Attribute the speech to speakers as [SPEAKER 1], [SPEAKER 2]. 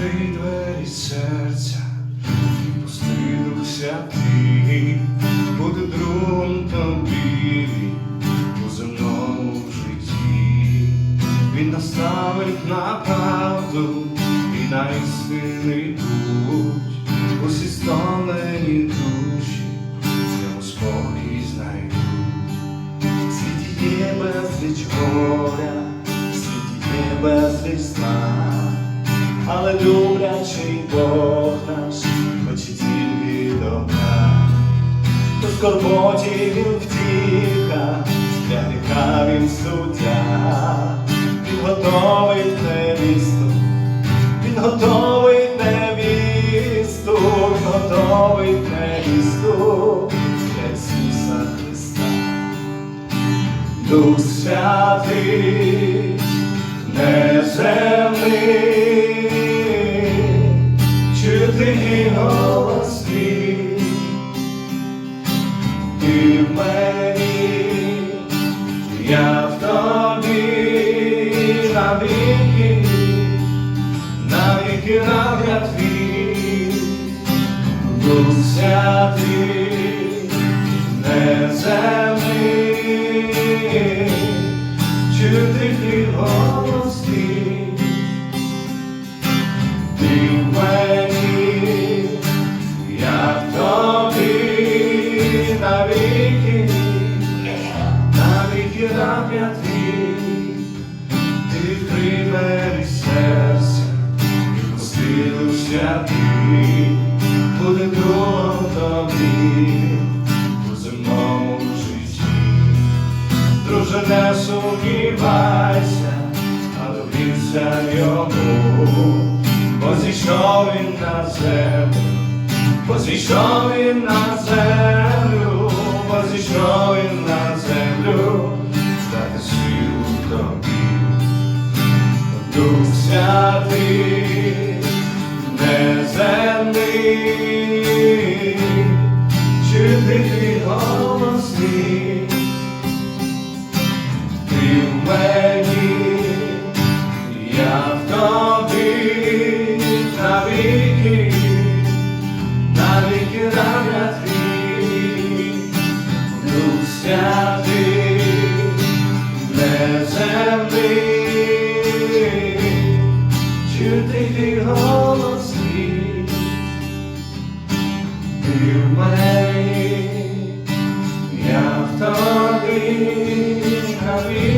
[SPEAKER 1] Відкрий двері серця і пусти Дух Святий, буде другом тобі у земному житті. Він наставить на правду і на істинний путь. Усі стомлені душі йому спокій знайдуть. В світі є безліч горя, в світі є безліч зла, але люблячий Бог наш хоче тільки добра. До скорботі він втіха, для гріха він суддя. Він готовий невісту, він готовий невісту, він готовий невісту для Ісуса Христа. Дух Святий неземний, чути голос твій, ти в мені, я в тобі, навіки, навіки нагляд твій. Дух Святий неземний, чути голос твій, ти в мені, я в тобі, навіки, навіки нагляд твій. Ти відкрий двері серця і пусти Дух Святий, буде другом тобі у земному житті. Друже, не сумнівайся, а довірся йому, бо зійшов він на землю, бо зійшов він на землю, бо зійшов він на землю, дати силу тобі. Дух Святий неземний, чути твій голос твій, ти в мені, я в тобі, навіки, навіки нагляд твій. Дух Святий неземний, чути твій голос твій, ти в мені, я в тобі, навіки.